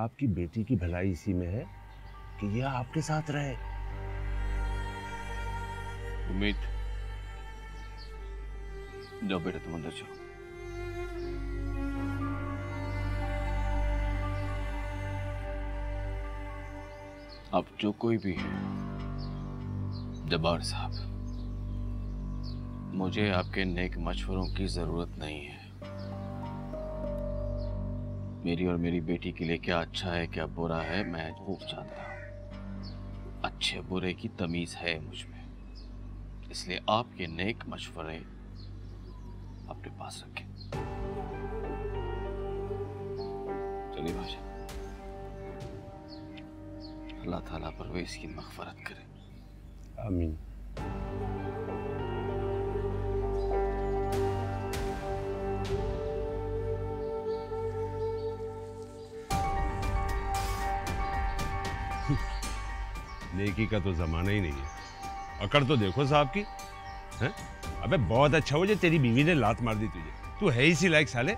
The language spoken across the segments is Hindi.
आपकी बेटी की भलाई इसी में है कि यह आपके साथ रहे। उम्मीद, जाओ बेटा तुम अंदर जाओ। अब जो कोई भी है, जब्बार साहब, मुझे आपके नेक मशवरों की जरूरत नहीं है। मेरी और मेरी बेटी के लिए क्या अच्छा है क्या बुरा है मैं खूब जानता हूं। अच्छे बुरे की तमीज है मुझ में, इसलिए आपके नेक मशवरे अपने पास रखें। चलिए भाई, अल्लाह ताला परवेज़ की मग़फ़िरत करे। आमीन। नेकी का तो जमाना ही नहीं है। अकड़ तो देखो साहब की है? अबे बहुत अच्छा हो जो तेरी बीवी ने लात मार दी तुझे। तू है इसी लायक साले।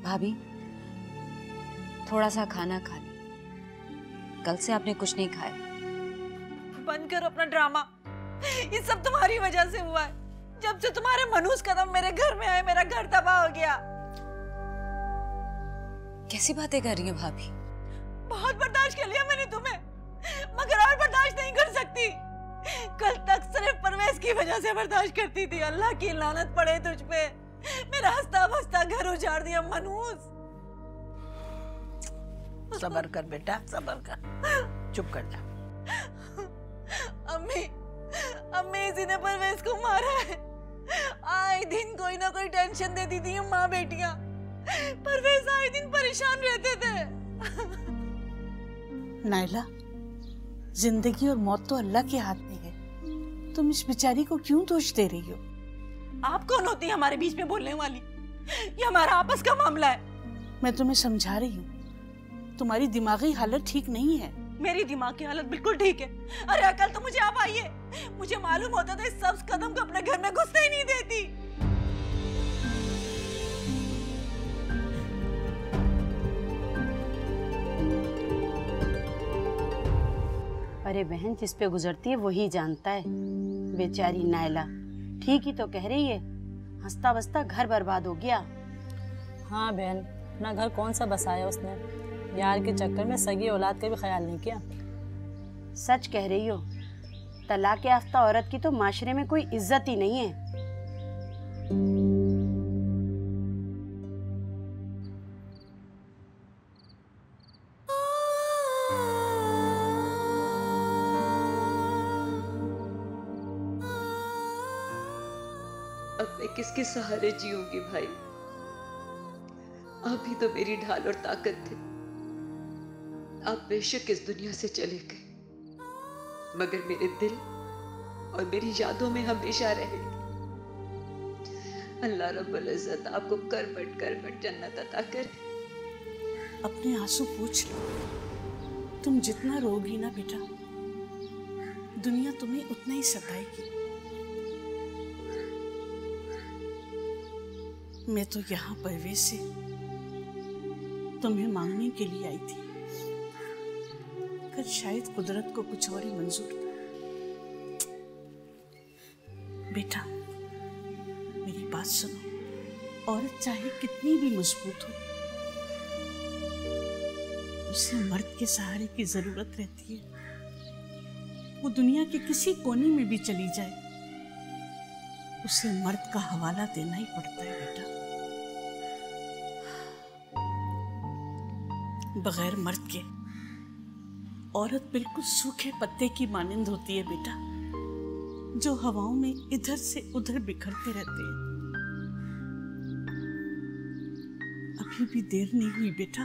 भाभी, थोड़ा सा खाना खा ली। कल से आपने कुछ नहीं खाया। बंद करो अपना ड्रामा। ये सब तुम्हारी वजह से हुआ है। जब से तुम्हारे मनहूस कदम मेरे घर में आए, मेरा घर तबाह हो गया। कैसी बातें कर रही हैं भाभी? बहुत बर्दाश्त कर लिया मैंने तुम्हें, मगर और बर्दाश्त नहीं कर सकती। कल तक सिर्फ परवेज की वजह से बर्दाश्त करती थी। अल्लाह की लानत पड़े तुझ पे। मेरा हंसता बसता घर उजाड़ दिया मनहूस। सब्र कर बेटा, सब्र कर, चुप कर जा। अम्मी, अम्मी इसी ने परवेज को मारा है। आए दिन कोई ना कोई टेंशन देती थी माँ बेटियां। परवेज आए दिन परेशान रहते थे। नाइला, जिंदगी और मौत तो अल्लाह के हाथ में है। तुम इस बेचारी को क्यों दोष दे रही हो? आप कौन होती है हमारे बीच में बोलने वाली? ये हमारा आपस का मामला है। मैं तुम्हें समझा रही हूँ, तुम्हारी दिमागी हालत ठीक नहीं है। मेरी दिमाग की हालत बिल्कुल ठीक है। अरे अकल तो मुझे आप आई है। मुझे मालूम होता था इस सब कदम को अपने घर में घुसने ही नहीं देती। अरे बहन, जिस पे गुजरती है वही जानता है। बेचारी नायला ठीक ही तो कह रही है, हंसता बसता घर बर्बाद हो गया। हाँ बहन, अपना घर कौन सा बसाया उसने। यार के चक्कर में सगी औलाद का भी ख्याल नहीं किया। सच कह रही हो, तलाक याफ्ता औरत की तो माशरे में कोई इज्जत ही नहीं है। अब मैं किसके सहारे जीऊंगी भाई? आप ही तो मेरी ढाल और ताकत थे। आप बेशक इस दुनिया से चले गए, मगर मेरे दिल और मेरी यादों में हमेशा रहेंगे। अल्लाह रब्बुल इज्जत आपको करबट जन्नत अता करे। अपने आंसू पूछ लो। तुम जितना रोगी ना बेटा, दुनिया तुम्हें उतना ही सताएगी। मैं तो यहाँ परवेज से तुम्हें मांगने के लिए आई थी, पर शायद कुदरत को कुछ और ही मंजूर था। बेटा मेरी बात सुनो, औरत चाहे कितनी भी मजबूत हो, उसे मर्द के सहारे की जरूरत रहती है। वो दुनिया के किसी कोने में भी चली जाए, उसे मर्द का हवाला देना ही पड़ता है बेटा। बगैर मर्द के औरत बिल्कुल सूखे पत्ते की मानिंद होती है बेटा, जो हवाओं में इधर से उधर बिखरते रहते हैं। अभी भी देर नहीं हुई बेटा,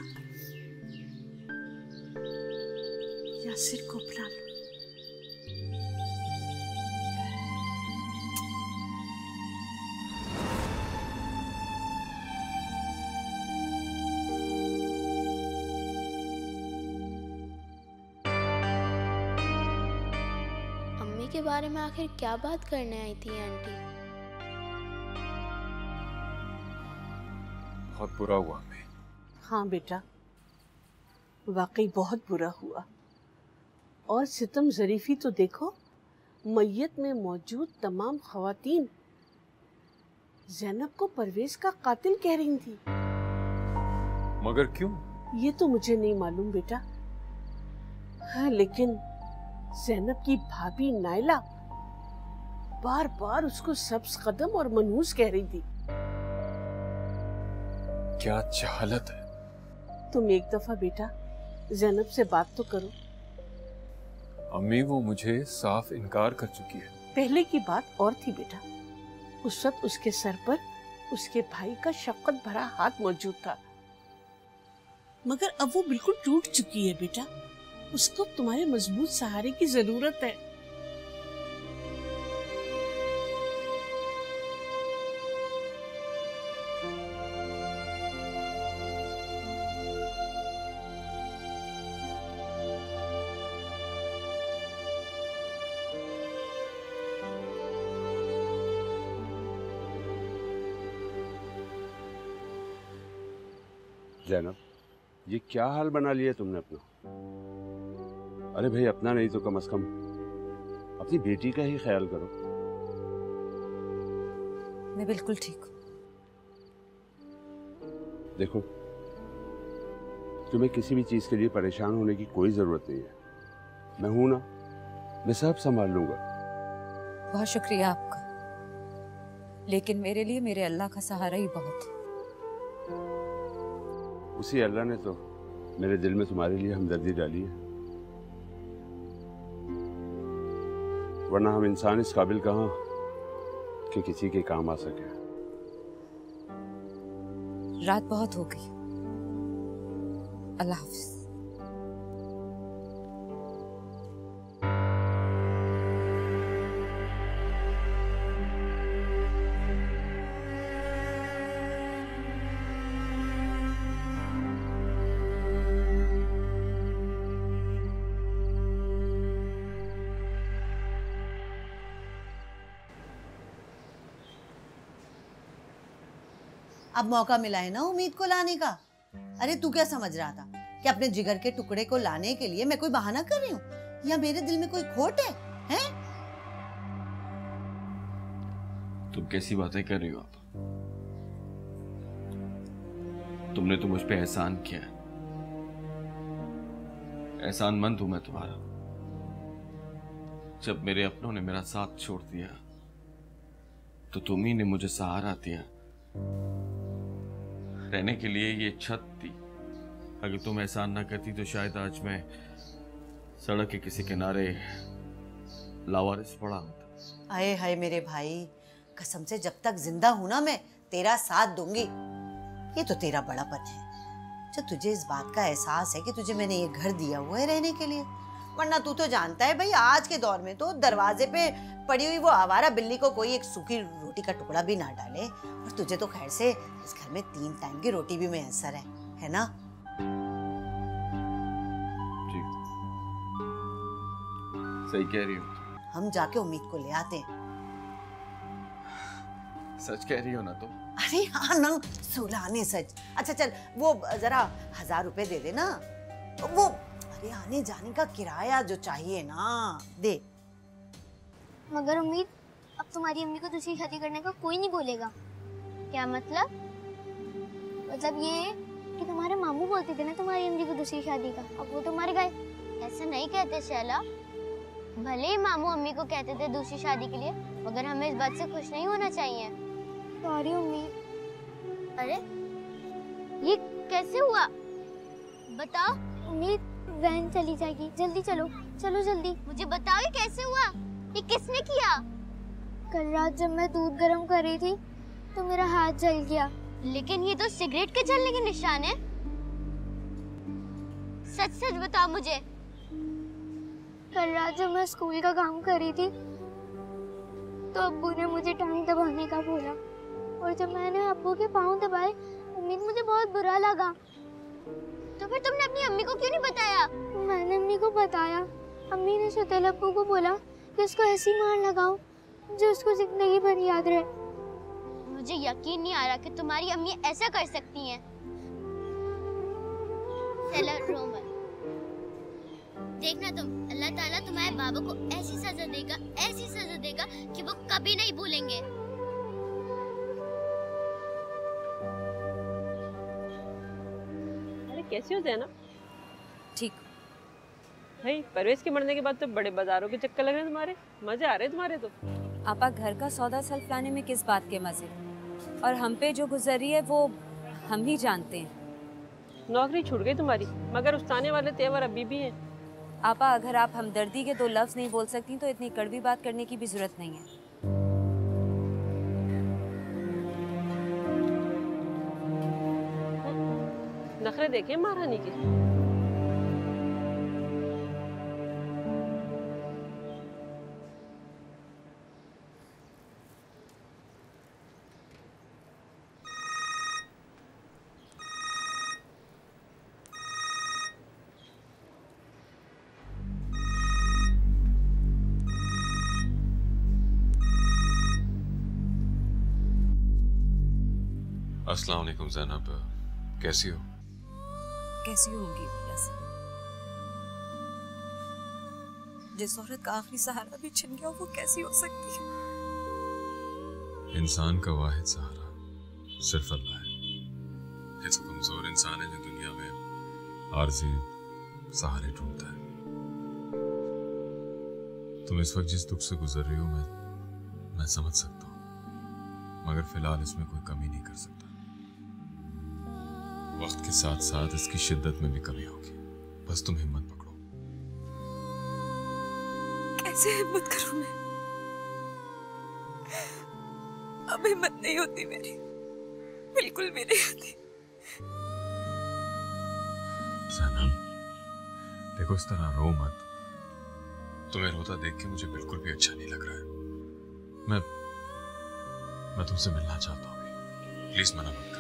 यासिर को बुला लो। के बारे में आखिर क्या बात करने आई थी आंटी? बहुत बुरा हुआ मैं। हाँ बेटा, वाकई बहुत बुरा हुआ। और सितम ज़रीफी तो देखो, मैयत में मौजूद तमाम ख़वातीन ज़ैनब को परवेज का कातिल कह रही थी। मगर क्यों? ये तो मुझे नहीं मालूम बेटा। हाँ, लेकिन ज़ैनब की भाभी नायला बार बार उसको सब्ज कदम और मनहूस कह रही थी। क्या जहालत है। तुम एक दफा बेटा ज़ैनब से बात तो करो। अम्मी, वो मुझे साफ इनकार कर चुकी है। पहले की बात और थी बेटा। उस वक्त उसके सर पर उसके भाई का शफकत भरा हाथ मौजूद था, मगर अब वो बिल्कुल टूट चुकी है बेटा। उसको तुम्हारे मजबूत सहारे की जरूरत है। ज़ैनब, ये क्या हाल बना लिया तुमने अपना? अरे भाई, अपना नहीं तो कम से कम अपनी बेटी का ही ख्याल करो। मैं बिल्कुल ठीक हूँ। देखो, तुम्हें किसी भी चीज के लिए परेशान होने की कोई जरूरत नहीं है। मैं हूं ना, मैं सब संभाल लूंगा। बहुत शुक्रिया आपका, लेकिन मेरे लिए मेरे अल्लाह का सहारा ही बहुत है। उसी अल्लाह ने तो मेरे दिल में तुम्हारे लिए हमदर्दी डाली है, वरना हम इंसान इस काबिल कहाँ कि किसी के काम आ सके। रात बहुत हो गई, अल्लाह हाफिज। अब मौका मिला है ना उम्मीद को लाने का। अरे तू क्या समझ रहा था कि अपने जिगर के टुकड़े को लाने के लिए मैं कोई बहाना कर रही हूँ, या मेरे दिल में कोई खोट है, हैं? तुम कैसी बातें कर रही हो आप? तुमने तो मुझ पे एहसान किया है, एहसानमंद हूं मैं तुम्हारा। जब मेरे अपनों ने मेरा साथ छोड़ दिया तो तुम ही ने मुझे सहारा दिया, रहने के लिए ये छत थी। अगर तुम एहसान ना करती तो शायद आज मैं सड़क के किसी किनारे लावारिस पड़ा होता। आए हाय मेरे भाई, कसम से जब तक जिंदा हूं ना मैं तेरा साथ दूंगी। ये तो तेरा बड़ापन है जो तुझे इस बात का एहसास है कि तुझे मैंने ये घर दिया हुआ है रहने के लिए, वरना तू तो जानता है भाई आज के दौर में तो दरवाजे पे पड़ी हुई वो आवारा बिल्ली को कोई एक सूखी रोटी का टुकड़ा भी ना डाले। और तुझे तो खैर से इस घर में 3 टाइम की रोटी भी मैसर है ना? जी, सही कह रही हो। हम जाके उम्मीद को ले आते हैं। सच कह रही हो ना तुम? अरे हाँ ना, सुलाने सच। अच्छा चल, वो जरा 1000 रुपए दे दे ना। वो अरे आने जाने का किराया जो चाहिए ना, दे। मगर उम्मीद, अब तुम्हारी अम्मी को दूसरी शादी करने का कोई नहीं बोलेगा। क्या मतलब? मतलब ये कि तुम्हारे मामू बोलते थे ना तुम्हारी अम्मी को दूसरी शादी का, अब वो तो मर गए। ऐसा नहीं कहते शैला, भले ही मामू अम्मी को कहते थे दूसरी शादी के लिए, मगर हमें इस बात से खुश नहीं होना चाहिए। सॉरी उम्मीद। अरे ये कैसे हुआ बताओ? उम्मीद, वैन चली जाएगी, जल्दी चलो, चलो जल्दी। मुझे बताओ ये कैसे हुआ, ये किसने किया? कल रात जब मैं दूध गर्म कर रही थी तो मेरा हाथ जल गया। लेकिन ये तो सिगरेट के जलने के निशान है। सच सच बताओ मुझे। कल रात जब मैं स्कूल का काम कर रही थी तो अब्बू ने मुझे टांग दबाने का बोला, और जब मैंने अब्बू के पाँव दबाए उम्मीद मुझे बहुत बुरा लगा। तो फिर तुमने अपनी अम्मी को क्यों नहीं बताया? मैंने अम्मी को बताया। अम्मी ने शुतैल अब्बू को बोला कि उसको ऐसी मार लगाऊं जो उसको जिंदगी भर याद रहे। मुझे यकीन नहीं आ रहा कि तुम्हारी अम्मी ऐसा कर सकती हैं। चलो रो मत, देखना तुम, अल्लाह ताला तुम्हारे बाबा को ऐसी सजा देगा कि वो कभी नहीं भूलेंगे। अरे कैसे हो ज़ैनब? ठीक भाई, परवेज के मरने के बाद तो बड़े बाजारों के चक्कर लग रहे हैं तुम्हारे। मजे आ रहे हैं तुम्हारे तो। आपा घर का सौदा सल्फ लाने में किस बात के मजे, और हम पे जो गुजर रही है वो हम ही जानते हैं। नौकरी छूट गई तुम्हारी, मगर उस्ताने वाले तेवर अभी भी हैं। आपा अगर आप हमदर्दी के 2 लफ्ज नहीं बोल सकती तो इतनी कड़वी बात करने की भी जरूरत नहीं है। नखरे देखे महारानी के। अस्सलाम वालेकुम ज़ैनब, कैसी हो? कैसी होगी वैसे? जिस औरत का आखिरी सहारा भी छिन गया वो कैसी हो सकती है? इंसान का वाहिद सहारा सिर्फ अल्लाह है। ये तो कमजोर इंसान है जो दुनिया में आरज़ी सहारे ढूंढता है। तुम इस वक्त जिस दुख से गुजर रही हो मैं समझ सकता हूँ, मगर फिलहाल इसमें कोई कमी नहीं कर सकता। वक्त के साथ साथ इसकी शिद्दत में भी कमी होगी, बस तुम हिम्मत पकड़ो। कैसे हिम्मत करूं मैं? अब हिम्मत नहीं होती मेरी, बिल्कुल भी नहीं होती। ज़ैनब, देखो इस तरह रो मत। तुम्हें रोता देख के मुझे बिल्कुल भी अच्छा नहीं लग रहा है। मैं तुमसे मिलना चाहता हूँ, प्लीज मना मत करना।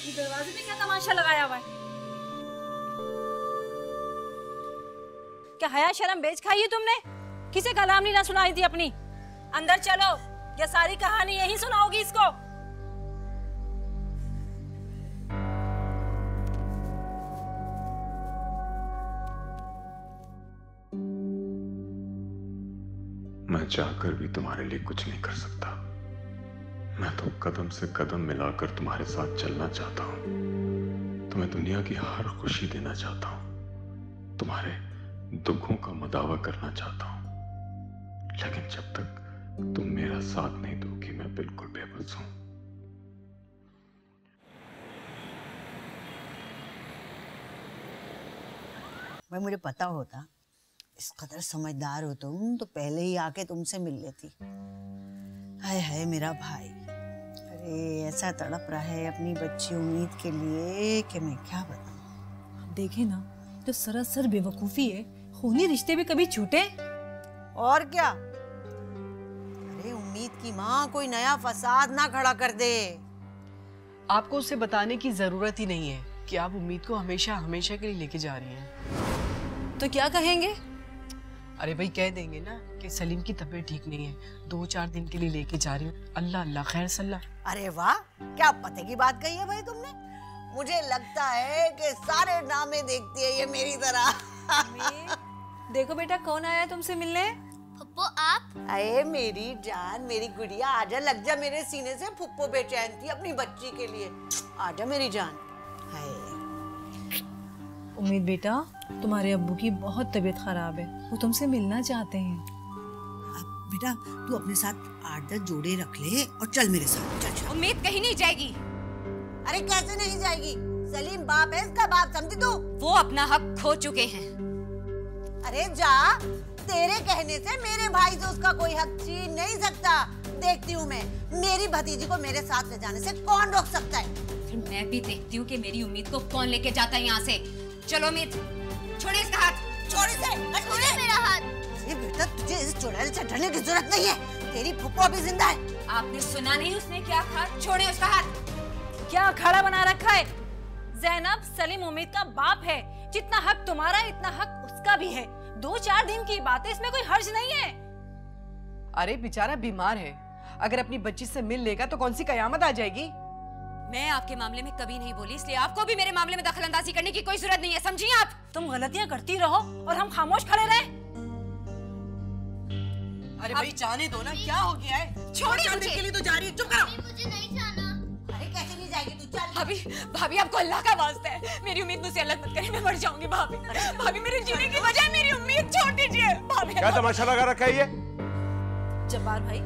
दरवाजे में क्या तमाशा लगाया हुआ है? क्या हया शर्म बेच खाई है तुमने? किसे कलाम नहीं ना सुनाई थी अपनी? अंदर चलो, या सारी कहानी यही सुनाओगी इसको? मैं चाहकर भी तुम्हारे लिए कुछ नहीं कर सकता। मैं तो कदम से कदम मिलाकर तुम्हारे साथ चलना चाहता हूँ। तुम्हें दुनिया की हर खुशी देना चाहता हूँ, तुम्हारे दुखों का मदावा करना चाहता हूँ, लेकिन जब तक तुम मेरा साथ नहीं दोगी मैं बिल्कुल बेबस हूँ। भाई मुझे पता होता इस कदर समझदार हो तुम तो पहले ही आके तुमसे मिल लेती। हाय हाय मेरा भाई, अरे ऐसा तड़प रहा है अपनी बच्ची उम्मीद के लिए कि मैं क्या बताऊं। देखे ना, तो सरासर बेवकूफी है। खूनी रिश्ते भी कभी छूटे? और क्या, अरे उम्मीद की माँ कोई नया फसाद ना खड़ा कर दे। आपको उसे बताने की जरूरत ही नहीं है कि आप उम्मीद को हमेशा हमेशा के लिए लेके जा रही हैं। तो क्या कहेंगे? अरे भाई कह देंगे ना कि सलीम की तबीयत ठीक नहीं है, 2-4 दिन के लिए लेके जा रही हूँ। अल्लाह अल्लाह खैर सल्ला। अरे वाह, क्या पते की बात कही है भाई तुमने। मुझे लगता है कि सारे ड्रामे देखती है ये मेरी तरह। देखो बेटा, कौन आया है तुमसे मिलने? फुप्पो आप? अरे मेरी जान, मेरी गुड़िया, आजा, लग जा मेरे सीने से। फुप्पो बेचैन थी अपनी बच्ची के लिए। आजा मेरी जान। हाय उम्मीद बेटा, तुम्हारे अब्बू की बहुत तबीयत खराब है, वो तुमसे मिलना चाहते हैं। बेटा तू अपने साथ 8-10 जोड़े रख ले और चल मेरे साथ। चल चल। उम्मीद कहीं नहीं जाएगी। अरे कैसे नहीं जाएगी? सलीम बाप है, इसका बाप समझी तू? वो अपना हक खो चुके हैं। अरे जा, तेरे कहने से मेरे भाई से उसका कोई हक छीन नहीं सकता। देखती हूँ मैं, मेरी भतीजी को मेरे साथ ले जाने से कौन रोक सकता है? फिर मैं भी देखती हूँ कि मेरी उम्मीद को कौन लेके जाता है यहाँ से। चलो उम्मीद, छोड़े इसका हाथ। छोड़े से, छोड़े मेरा हाथ। ये बेटा तुझे इस चुड़ैल से डरने की जरूरत नहीं है, तेरी फुप्पो अभी जिंदा है। आपने सुना नहीं उसने क्या कहा? छोड़े उसका हाथ। क्या अखाड़ा बना रखा है? ज़ैनब, सलीम उम्मीद का बाप है। जितना हक तुम्हारा है इतना हक उसका भी है। 2-4 दिन की बात है, इसमें कोई हर्ज नहीं है। अरे बेचारा बीमार है, अगर अपनी बच्ची से मिल लेगा तो कौन सी कयामत आ जाएगी। मैं आपके मामले में कभी नहीं बोली, इसलिए आपको भी मेरे मामले में दखलंदाजी करने की कोई जरूरत नहीं है, समझी आप? तुम गलतियां करती रहो और हम खामोश खड़े रहे। अरे भाई जाने दो ना, क्या हो गया है? छोड़िए मुझे। के लिए तो जा रही है, चुप करो। मुझे नहीं जाना। अरे कैसे नहीं जाएगी तू, चल। भाभी, भाभी आपको अल्लाह का वास्ता है, मेरी उम्मीद मुझसे अलग मत करें, मैं मर जाऊंगी भाभी। भाभी मेरे जीने की वजह मेरी उम्मीद, छोड़ दीजिए भाभी। क्या तमाशा लगा रखा है ये? जब्बार भाई,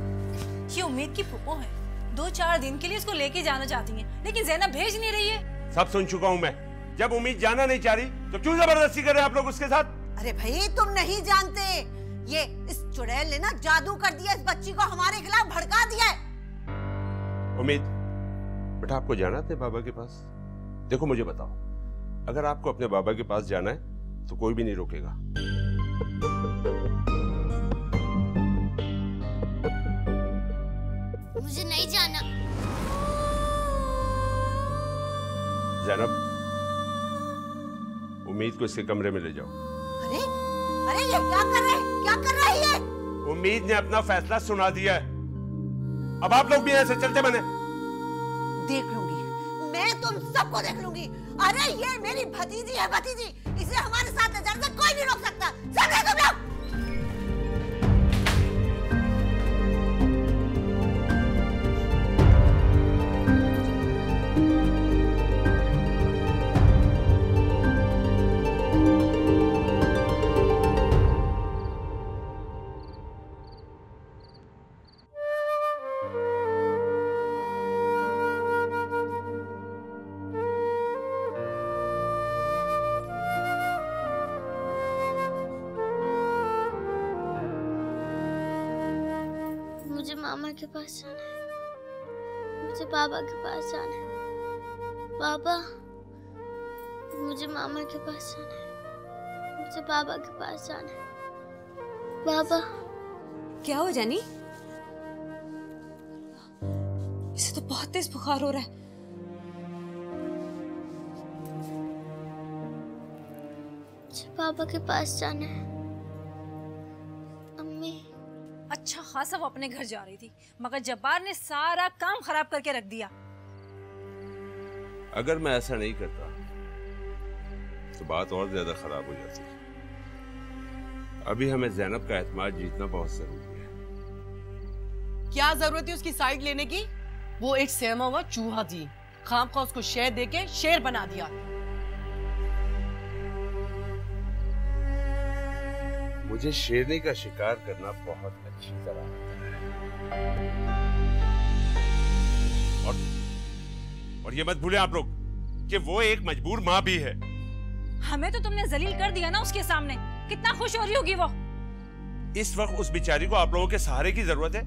ये उम्मीद की फूफो है, 2-4 दिन के लिए इसको लेके जाना चाहती हैं, लेकिन ज़ैनब भेज नहीं रही है। सब सुन चुका हूँ मैं। जब उम्मीद जाना नहीं चाह रही तो क्यों जबरदस्ती कर रहे हैं आप लोग उसके साथ? अरे भाई तुम नहीं जानते, ये इस चुड़ैल ने ना जादू कर दिया, इस बच्ची को हमारे खिलाफ भड़का दिया है। उम्मीद, बेटा आपको जाना है अपने बाबा के पास? देखो मुझे बताओ, अगर आपको अपने बाबा के पास जाना है तो कोई भी नहीं रोकेगा। मुझे नहीं जाना। ज़ैनब, उम्मीद को इसके कमरे में ले जाओ। अरे अरे ये क्या कर रहे हैं, क्या कर रही है? उम्मीद ने अपना फैसला सुना दिया है, अब आप लोग भी ऐसे चलते बने। देख लूंगी मैं, तुम सबको देख लूंगी। अरे ये मेरी भतीजी है, भतीजी, इसे हमारे साथ ले जाने से कोई नहीं रोक सकता, समझे तुम लोग? मुझे मामा के पास जाना है, मुझे पापा के पास जाना है। पापा, मुझे मामा के पास जाना है, मुझे पापा के पास जाना है। पापा। क्या हो जानी? इसे तो बहुत तेज बुखार हो रहा है। मुझे पापा के पास जाना है। अम्मी। अच्छा खासा वो अपने घर जा रही थी, मगर जब्बार ने सारा काम खराब करके रख दिया। अगर मैं ऐसा नहीं करता तो बात और ज्यादा खराब हो जाती। अभी हमें ज़ैनब का एतमाद जीतना बहुत जरूरी है। क्या जरूरत है उसकी साइड लेने की? वो एक सहमा हुआ चूहा थी, खामखा उसको शहद देके शेर बना दिया। मुझे शेरनी का शिकार करना बहुत अच्छी तरह आता है। और ये मत भूलें आप लोग कि वो एक मजबूर माँ भी है। हमें तो तुमने जलील कर दिया ना उसके सामने, कितना खुश हो रही होगी वो। इस वक्त उस बेचारी को आप लोगों के सहारे की जरूरत है,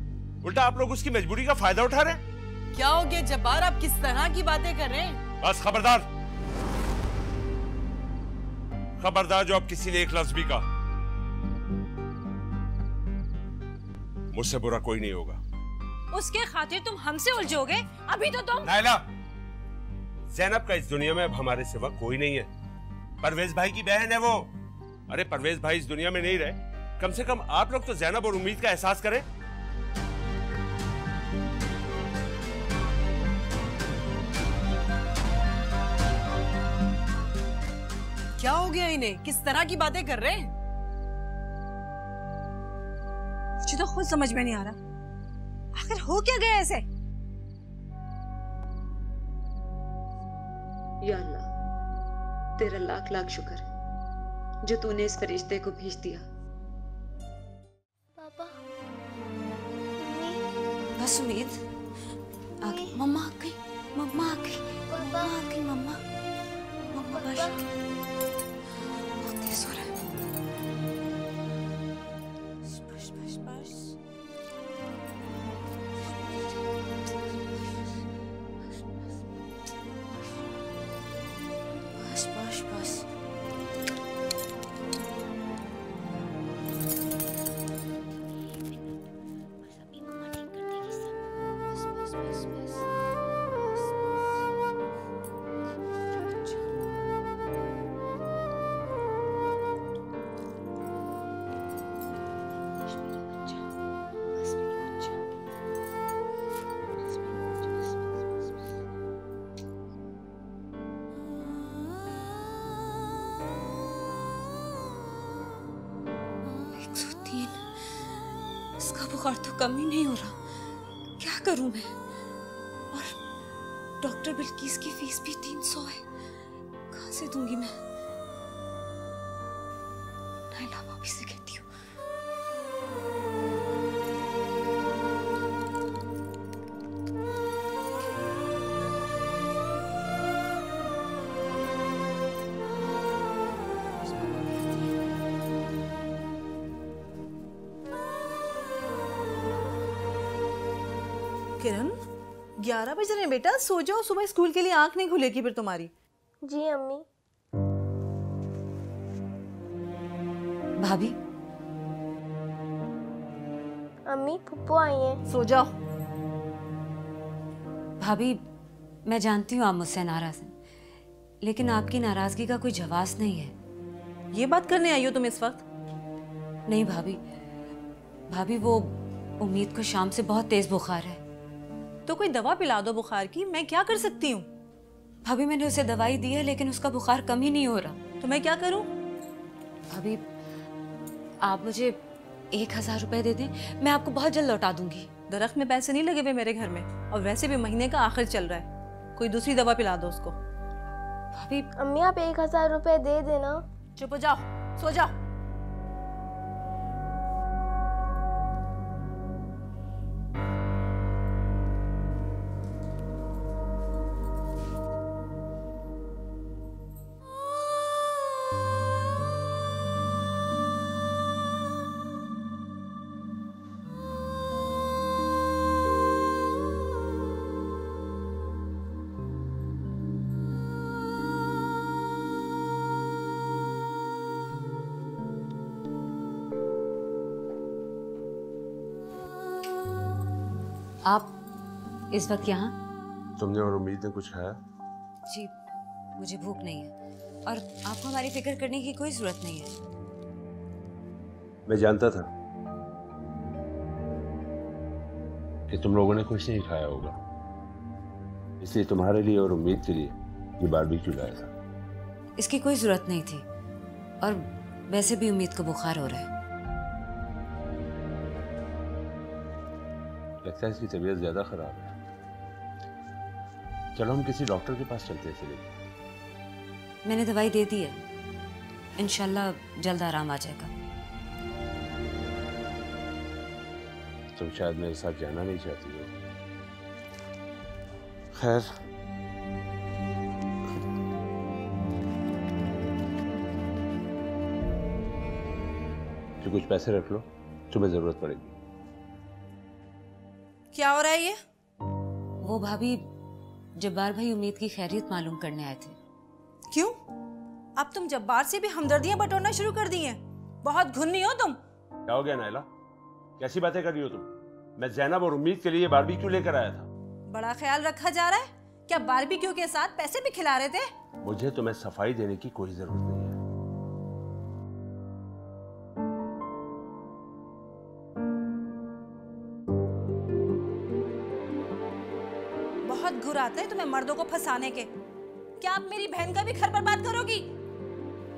उल्टा आप लोग उसकी मजबूरी का फायदा उठा रहे हैं। क्या हो गया जब्बार, आप किस तरह की बातें कर रहे हैं? बस खबरदार, खबरदार जो अब किसी ने एक लफ्ज भी कहा, मुझसे बुरा कोई नहीं होगा। उसके खातिर तुम हमसे उलझोगे? अभी तो तुम। नायला, ज़ैनब का इस दुनिया में अब हमारे सिवा कोई नहीं है। परवेज भाई की बहन है वो। अरे परवेज भाई इस दुनिया में नहीं रहे, कम से कम आप लोग तो ज़ैनब और उम्मीद का एहसास करें। क्या हो गया इन्हें, किस तरह की बातें कर रहे हैं? मुझे तो खुद समझ में नहीं आ रहा आखिर हो क्या गया ऐसे। या अल्लाह, तेरा लाख लाख शुक्र है जो तूने इस फरिश्ते को भेज दिया। पापा। बस उम्मीद आ गई, मम्मा आ गई, मम्मा आ गई, मम्मा आ गई, मम्मा मम्मा बस बहुत तेज हो रहा है। बस बस बस बस बस बस अभी मम्मा ठीक कर देगी सब। बस बस बस बस। बुखार तो कम ही नहीं हो रहा, क्या करूं मैं? और डॉक्टर बिल्किस की फीस भी 300 है, कहाँ से दूंगी मैं? नाइला भाभी से कहती हूँ। किरण, 11 बज रहे हैं बेटा, सो जाओ, सुबह स्कूल के लिए आंख नहीं खुलेगी फिर तुम्हारी। जी अम्मी। भाभी, अम्मी फुप्पो आई हैं। सो जाओ। भाभी मैं जानती हूँ आप मुझसे नाराज हैं, लेकिन आपकी नाराजगी का कोई जवाब नहीं है। ये बात करने आई हो तुम इस वक्त? नहीं भाभी, भाभी वो उम्मीद को शाम से बहुत तेज बुखार है। तो कोई दवा पिला दो बुखार की, मैं क्या कर सकती हूँ? भाभी मैंने उसे दवाई दी है, लेकिन उसका बुखार कम ही नहीं हो रहा। तो मैं क्या करूँ? भाभी आप मुझे 1000 रुपए दे दें, मैं आपको बहुत जल्द लौटा दूंगी। दरख्त में पैसे नहीं लगे हुए मेरे घर में, और वैसे भी महीने का आखिर चल रहा है, कोई दूसरी दवा पिला दो उसको। भाभी अम्मी आप 1000 रुपए दे देना। चुप हो जाओ, सो जाओ। आप इस वक्त यहाँ? तुमने और उम्मीद ने कुछ खाया? जी मुझे भूख नहीं है, और आपको हमारी फिक्र करने की कोई जरूरत नहीं है। मैं जानता था कि तुम लोगों ने कुछ नहीं खाया होगा, इसलिए तुम्हारे लिए और उम्मीद के लिए ये बारबेक्यू लाया था। इसकी कोई जरूरत नहीं थी, और वैसे भी उम्मीद को बुखार हो रहा है। लगता है इसकी तबीयत ज्यादा खराब है। चलो हम किसी डॉक्टर के पास चलते हैं। चलिए। मैंने दवाई दे दी है, इंशाल्लाह जल्द आराम आ जाएगा। तुम शायद मेरे साथ जाना नहीं चाहती हो। खैर, तो कुछ पैसे रख लो, तुम्हें जरूरत पड़ेगी। क्या हो रहा है ये? वो भाभी जब्बार भाई उम्मीद की खैरियत मालूम करने आए थे। क्यों? अब तुम जब्बार से भी हमदर्दियां बटोरना शुरू कर दी हैं। बहुत घुन्नी हो तुम। क्या हो गया नाइला? कैसी बातें कर रही हो तुम? मैं जैनब और उम्मीद के लिए बारबेक्यू लेकर आया था। बड़ा ख्याल रखा जा रहा है। क्या बारबेक्यू के साथ पैसे भी खिला रहे थे? मुझे तुम्हें सफाई देने की कोई जरूरत नहीं है। बहुत घुर आता है तुम्हें मर्दों को फंसाने के। क्या आप मेरी बहन का भी घर बर्बाद करोगी?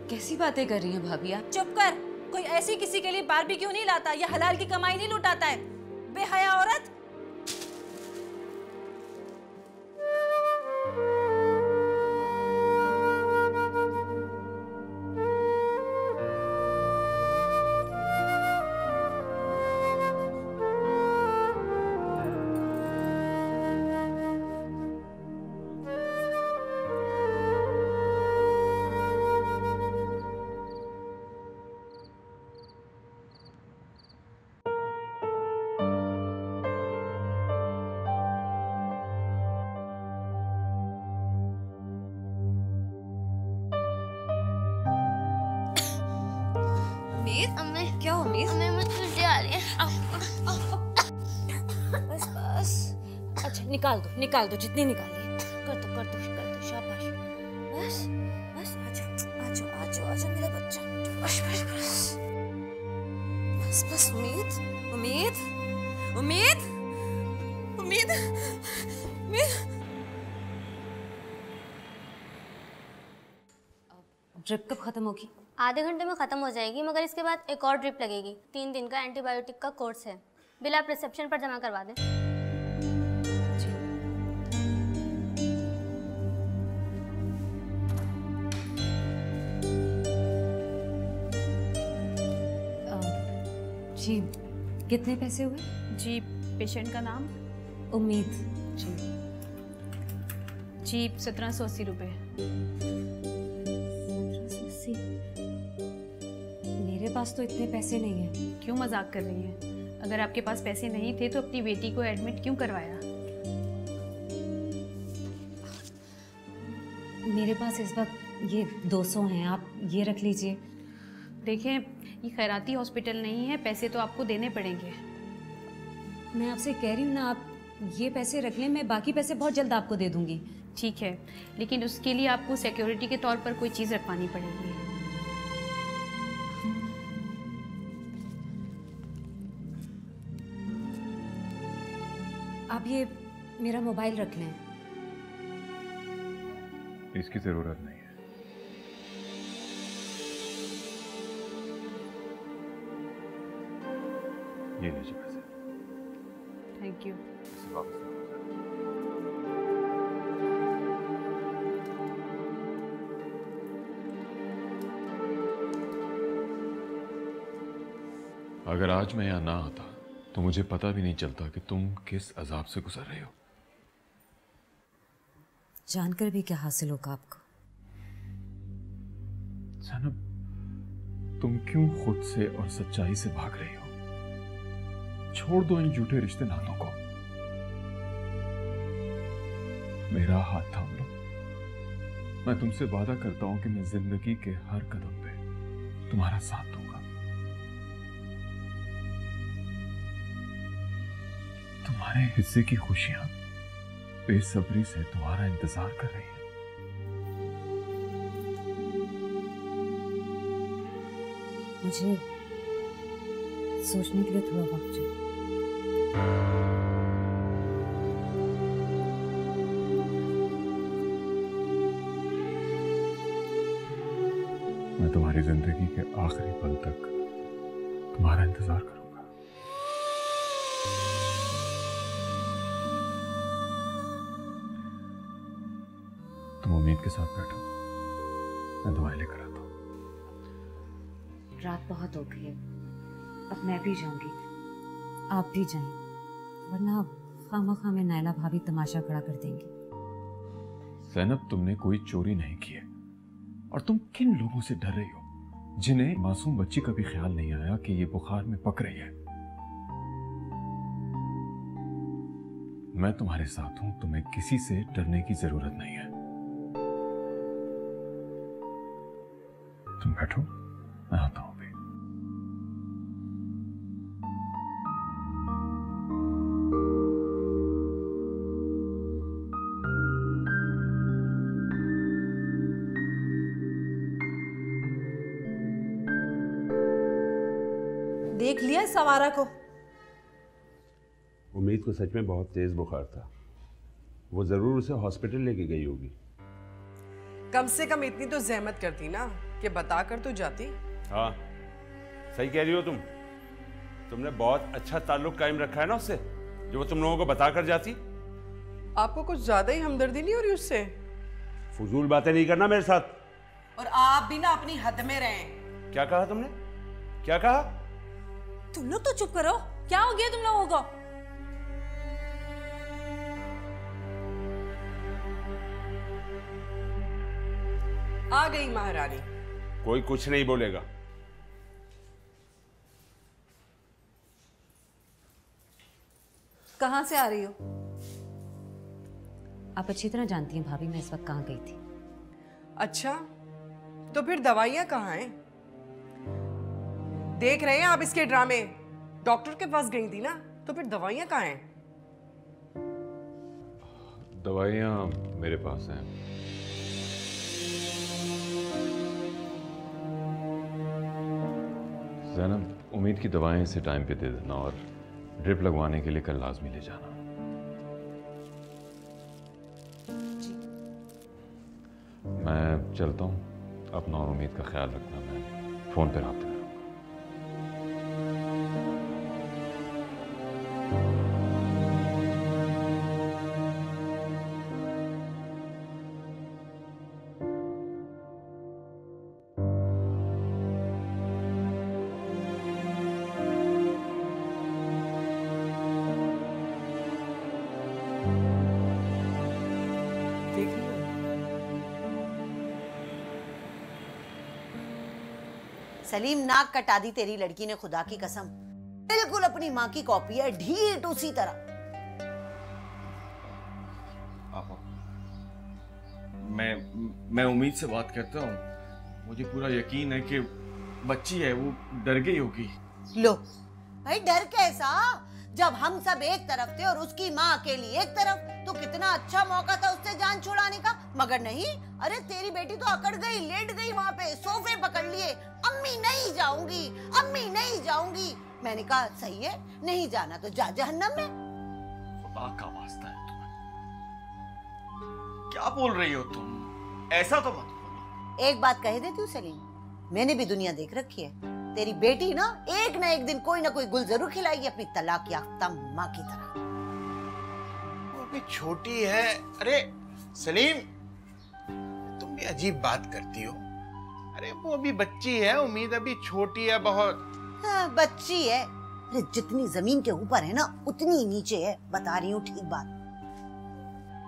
कैसी बातें कर रही हैं भाभी आप? चुप कर। कोई ऐसी किसी के लिए बारबेक्यू नहीं लाता या हलाल की कमाई नहीं लुटाता है। बेहया औरत। क्या उम्मीद? मुझे आ रही है। बस बस, अच्छा निकाल दो जितनी निकाली है। कर दो शाबाश। बस बस, आजा मेरा बच्चा। बस बस बस बस बस। उम्मीद। ड्रिप कब खत्म होगी? आधे घंटे में ख़त्म हो जाएगी, मगर इसके बाद एक और ड्रिप लगेगी। 3 दिन का एंटीबायोटिक का कोर्स है। बिल आप रिसेप्शन पर जमा करवा दें। जी कितने पैसे हुए? जी पेशेंट का नाम उम्मीद। जी 1780 रुपये। मेरे पास तो इतने पैसे नहीं हैं। क्यों मजाक कर रही हैं? अगर आपके पास पैसे नहीं थे तो अपनी बेटी को एडमिट क्यों करवाया? मेरे पास इस वक्त ये 200 हैं, आप ये रख लीजिए। देखें, ये खैराती हॉस्पिटल नहीं है, पैसे तो आपको देने पड़ेंगे। मैं आपसे कह रही हूँ ना, आप ये पैसे रख लें, मैं बाकी पैसे बहुत जल्द आपको दे दूँगी। ठीक है, लेकिन उसके लिए आपको सिक्योरिटी के तौर पर कोई चीज़ रखवानी पड़ेगी। आप ये मेरा मोबाइल रख लें। इसकी जरूरत नहीं है। ये लीजिए पैसे। Thank you. इसे वापस रखो। अगर आज मैं यहाँ ना आता तो मुझे पता भी नहीं चलता कि तुम किस अजाब से गुजर रहे हो। जानकर भी क्या हासिल होगा आपको? ज़ैनब, तुम क्यों खुद से और सच्चाई से भाग रही हो? छोड़ दो इन झूठे रिश्ते नातों को। मेरा हाथ थाम लो। मैं तुमसे वादा करता हूं कि मैं जिंदगी के हर कदम पे तुम्हारा साथ दूंगा। तुम्हारे हिस्से की खुशियां बेसब्री से तुम्हारा इंतजार कर रही हैं। मुझे सोचने के लिए थोड़ा वक्त चाहिए। मैं तुम्हारी जिंदगी के आखिरी पल तक तुम्हारा इंतजार करूंगा। तुम उम्मीद के साथ बैठो, मैं दवाई लेकर आता हूँ। रात बहुत हो गई है, अब मैं भी जाऊंगी, आप भी जाएं, वरना खामखा में नायला भाभी तमाशा खड़ा कर देंगी। ज़ैनब, तुमने कोई चोरी नहीं की है, और तुम किन लोगों से डर रही हो जिन्हें मासूम बच्ची का भी ख्याल नहीं आया कि ये बुखार में पक रही है। मैं तुम्हारे साथ हूं, तुम्हें किसी से डरने की जरूरत नहीं है। तुम बैठो, मैं आता हूं। देख लिया सवारा को? उम्मीद को सच में बहुत तेज बुखार था, वो जरूर उसे हॉस्पिटल लेके गई होगी। कम से कम इतनी तो जहमत करती ना कि बताकर तो जाती। हाँ, सही कह रही हो तुम। तुमने बहुत अच्छा ताल्लुक कायम रखा है ना उससे, जो वो तुम लोगों को बताकर जाती। आपको कुछ ज्यादा ही हमदर्दी नहीं हो रही उससे? फजूल बातें नहीं करना मेरे साथ। और आप भी ना अपनी हद में रहें। क्या कहा तुमने? क्या कहा? तुम लोग तो चुप करो, क्या हो गया तुम लोगों को? आ गई महारानी। कोई कुछ नहीं बोलेगा। कहां से आ रही हो? आप अच्छी तरह जानती हैं भाभी मैं इस वक्त कहाँ गई थी। अच्छा, तो फिर दवाइयां कहाँ हैं? देख रहे हैं आप इसके ड्रामे। डॉक्टर के पास गई थी ना, तो फिर दवाइयां कहाँ हैं? दवाइयां मेरे पास हैं। ज़ैनब, उम्मीद की दवाएं इसे टाइम पे दे देना और ड्रिप लगवाने के लिए कल लाजमी ले जाना। मैं चलता हूँ, अपना और उम्मीद का ख्याल रखना। मैं फोन पे राब्ते में रहूँगा। सलीम, नाक कटा दी तेरी लड़की ने, खुदा की कसम। बिल्कुल अपनी माँ की कॉपी है, ढीठ उसी तरह। मैं उम्मीद से बात करता हूँ। मुझे पूरा यकीन है कि बच्ची है, वो डर गई होगी। लो भाई, डर कैसा, जब हम सब एक तरफ थे और उसकी माँ अकेली एक तरफ, तो कितना अच्छा मौका था उससे जान छुड़ाने का। मगर नहीं, अरे तेरी बेटी तो अकड़ गई, लेट गई वहाँ पे, सोफे पकड़ लिए। अम्मी नहीं जाऊंगी, अम्मी नहीं जाऊंगी। मैंने कहा सही है, नहीं जाना तो जा जहन्नम में। खुदा का वास्ता है तुम्हें, क्या बोल रही हो तुम? ऐसा तो मत बोलो। एक बात कह देती हूँ सलीम, मैंने भी दुनिया देख रखी है। तेरी बेटी ना एक दिन कोई ना कोई गुल जरूर खिलाएगी, अपनी तलाक याफ्ता माँ की तरह। वो अभी छोटी है। अरे सलीम, तुम भी अजीब बात करती हो। अरे वो अभी बच्ची है, उम्मीद अभी छोटी है बहुत। हाँ, बच्ची है। अरे जितनी जमीन के ऊपर है ना, उतनी ही नीचे है। बता रही हूँ ठीक बात।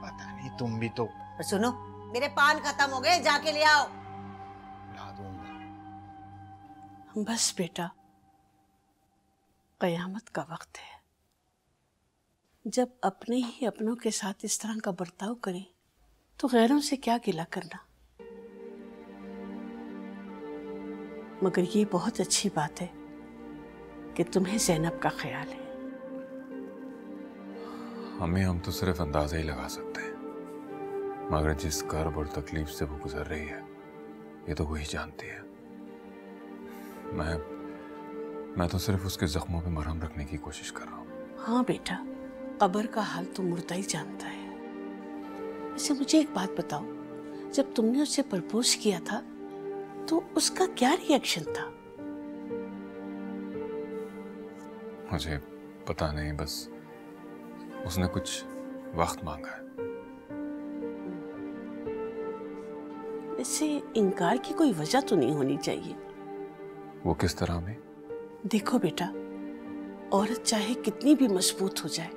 पता नहीं, तुम भी तो। और सुनो, मेरे पान खत्म हो गए, जाके ले आओ। ला दूंगा। बस बेटा, कयामत का वक्त है। जब अपने ही अपनों के साथ इस तरह का बर्ताव करें तो गैरों से क्या गिला करना। मगर ये बहुत अच्छी बात है कि तुम्हें ज़ैनब का ख्याल है। हम तो सिर्फ अंदाजा ही लगा सकते हैं, मगर जिस कर्ब और तकलीफ से वो गुजर रही है, ये तो वही जानती है। मैं तो सिर्फ उसके जख्मों पे मरहम रखने की कोशिश कर रहा हूँ। हाँ बेटा, कब्र का हाल तो मुर्दा ही जानता है। वैसे मुझे एक बात बताओ, जब तुमने उससे प्रपोज किया था तो उसका क्या रिएक्शन था? मुझे पता नहीं, बस उसने कुछ वक्त मांगा है। वैसे इनकार की कोई वजह तो नहीं होनी चाहिए। वो किस तरह में? देखो बेटा, औरत चाहे कितनी भी मजबूत हो जाए,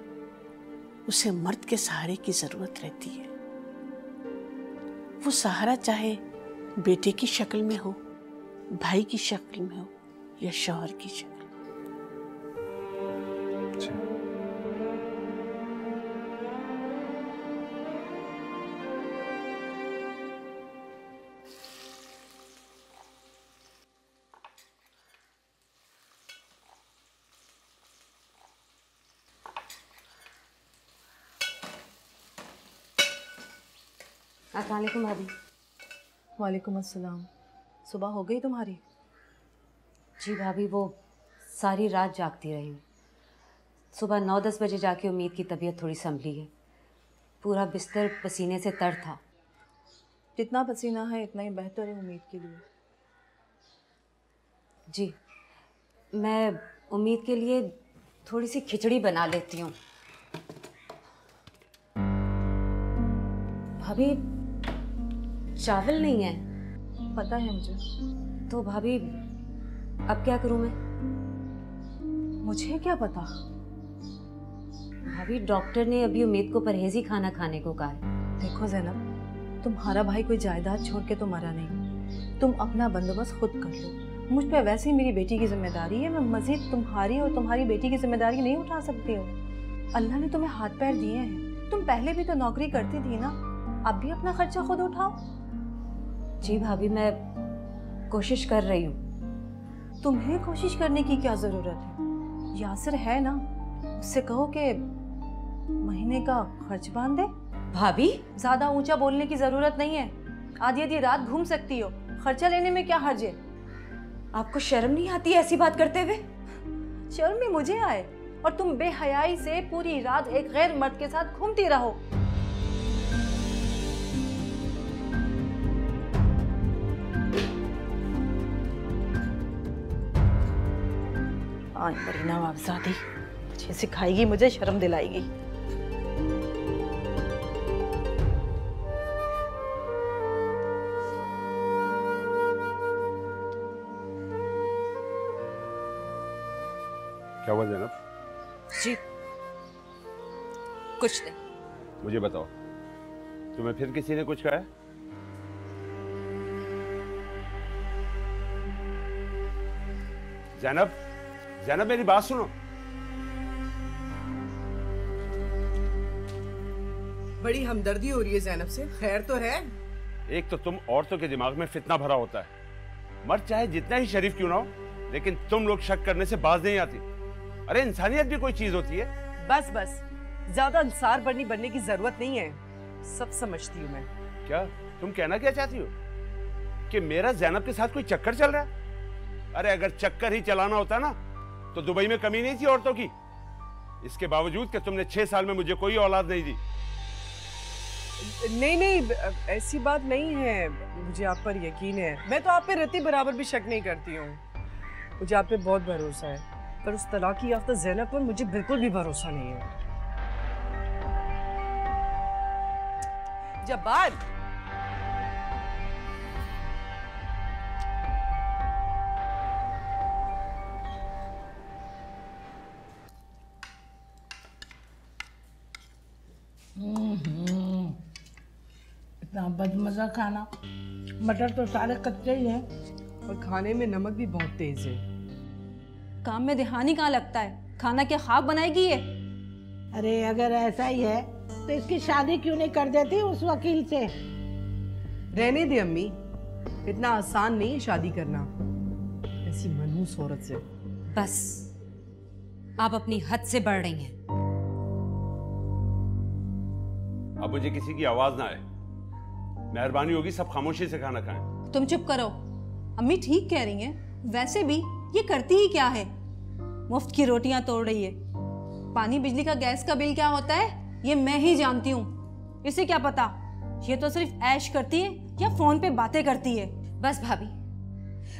उसे मर्द के सहारे की जरूरत रहती है। वो सहारा चाहे बेटे की शक्ल में हो, भाई की शक्ल में हो, या शौहर की शक्ल। अस्सलाम वालेकुम भाभी। वालेकुम अस्सलाम। सुबह हो गई तुम्हारी? जी भाभी, वो सारी रात जागती रही हूँ। सुबह 9-10 बजे जाके उम्मीद की तबीयत थोड़ी संभली है। पूरा बिस्तर पसीने से तर था। जितना पसीना है इतना ही बेहतर है उम्मीद के लिए। जी, मैं उम्मीद के लिए थोड़ी सी खिचड़ी बना लेती हूँ। भाभी, चावल नहीं है। पता है मुझे। तो भाभी, अब क्या करूं मैं? मुझे क्या पता। भाभी, डॉक्टर ने अभी उम्मीद को परहेजी खाना खाने को कहा है। देखो ज़ैनब, तुम्हारा भाई कोई जायदाद छोड़ के तो मरा नहीं। तुम अपना बंदोबस्त खुद कर लो। मुझ पे वैसे ही मेरी बेटी की जिम्मेदारी है। मैं मजीद तुम्हारी और तुम्हारी बेटी की जिम्मेदारी नहीं उठा सकती हूँ। अल्लाह ने तुम्हें हाथ पैर दिए हैं। तुम पहले भी तो नौकरी करती थी ना, अब भी अपना खर्चा खुद उठाओ। जी भाभी, मैं कोशिश कर रही हूँ। तुम्हें कोशिश करने की क्या जरूरत है? यासिर है ना, उससे कहो कि महीने का खर्च बांध दे। भाभी, ज्यादा ऊंचा बोलने की जरूरत नहीं है। आधी आधी रात घूम सकती हो, खर्चा लेने में क्या हर्ज है? आपको शर्म नहीं आती ऐसी बात करते हुए? शर्म भी मुझे आए और तुम बेहयाई से पूरी रात एक गैर मर्द के साथ घूमती रहो। आज बड़ी नवाबजादी मुझे सिखाएगी, मुझे शर्म दिलाएगी। क्या हुआ ज़ैनब? जी कुछ नहीं। मुझे बताओ, तुम्हें फिर किसी ने कुछ कहा है? जैनब, जैनब मेरी बात सुनो। बड़ी हमदर्दी हो रही है जैनब से, खैर तो है? एक तो तुम औरतों के दिमाग में फितना भरा होता है। मर्द चाहे जितना ही शरीफ क्यों ना हो, लेकिन तुम लोग शक करने से बाज नहीं आती। अरे इंसानियत भी कोई चीज होती है। बस बस, ज्यादा अंसार बनने की जरूरत नहीं है, सब समझती हूँ मैं। क्या तुम कहना क्या चाहती हो कि मेरा जैनब के साथ कोई चक्कर चल रहा है? अरे अगर चक्कर ही चलाना होता ना तो दुबई में कमी नहीं थी औरतों की। इसके बावजूद कि तुमने 6 साल में मुझे कोई औलाद नहीं दी। नहीं, ऐसी बात नहीं है, मुझे आप पर यकीन है। मैं तो आप पे रत्ती बराबर भी शक नहीं करती हूँ, मुझे आप पे बहुत भरोसा है। पर उस तलाकी याफ्ता ज़ैनब पर मुझे बिल्कुल भी भरोसा नहीं है। जब्बार, इतना बदमजा खाना, मटर तो सारे कच्चे ही हैं और खाने में नमक भी बहुत तेज है। काम में ध्यान ही कहाँ लगता है, खाना क्या खाक बनाएगी ये? अरे अगर ऐसा ही है तो इसकी शादी क्यों नहीं कर देती उस वकील से? रहने दे अम्मी, इतना आसान नहीं है शादी करना ऐसी मनहूस औरत से। बस आप अपनी हद से बढ़ रही हैं। अब मुझे किसी की आवाज ना आए, मेहरबानी होगी सब खामोशी से खाना खाएं। तुम चुप करो, अम्मी ठीक कह रही हैं। वैसे भी ये करती ही क्या है, मुफ्त की रोटियां तोड़ रही है। पानी बिजली का गैस का बिल क्या होता है ये मैं ही जानती हूँ, इसे क्या पता ये तो सिर्फ ऐश करती है या फोन पे बातें करती है। बस भाभी,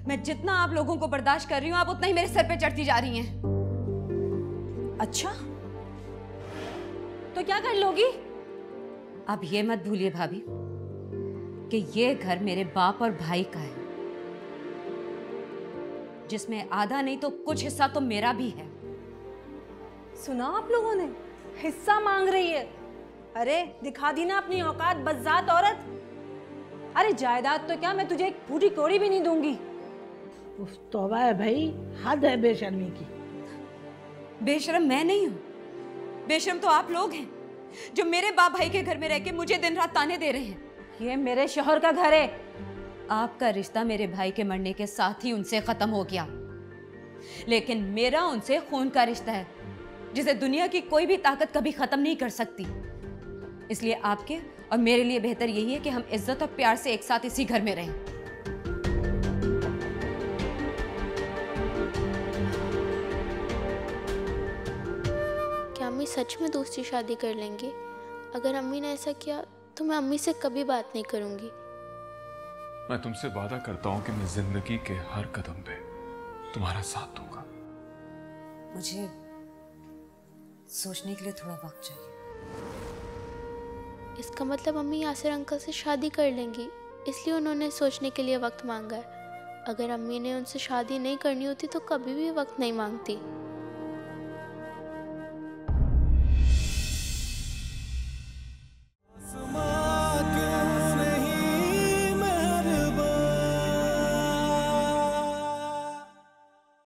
मैं जितना आप लोगों को बर्दाश्त कर रही हूँ आप उतना ही मेरे सर पे चढ़ती जा रही हैं। अच्छा तो क्या कर लोगी? अब ये मत भूलिए भाभी कि ये घर मेरे बाप और भाई का है, जिसमें आधा नहीं तो कुछ हिस्सा तो मेरा भी है। सुना आप लोगों ने, हिस्सा मांग रही है। अरे दिखा दी ना अपनी औकात बज़ात औरत। अरे जायदाद तो क्या, मैं तुझे एक पूरी कौड़ी भी नहीं दूंगी। उफ, तौबा है भाई, हद है बेशर्मी की। बेशर्म मैं नहीं हूं, बेशर्म तो आप लोग हैं जो मेरे बाप भाई के घर में रह के मुझे दिन रात ताने दे रहे हैं। ये मेरे शौहर का घर है। आपका रिश्ता मेरे भाई के मरने के साथ ही उनसे खत्म हो गया, लेकिन मेरा उनसे खून का रिश्ता है जिसे दुनिया की कोई भी ताकत कभी खत्म नहीं कर सकती। इसलिए आपके और मेरे लिए बेहतर यही है कि हम इज्जत और प्यार से एक साथ इसी घर में रहें। क्या अम्मी सच में दूसरी शादी कर लेंगे? अगर अम्मी ने ऐसा किया तो मैं अम्मी से कभी बात नहीं करूंगी। मैं तुमसे वादा करता हूं कि मैं जिंदगी के हर कदम पे तुम्हारा साथ दूंगा। मुझे सोचने के लिए थोड़ा वक्त चाहिए। इसका मतलब अम्मी यासिर अंकल से शादी कर लेंगी, इसलिए उन्होंने सोचने के लिए वक्त मांगा है। अगर अम्मी ने उनसे शादी नहीं करनी होती तो कभी भी वक्त नहीं मांगती।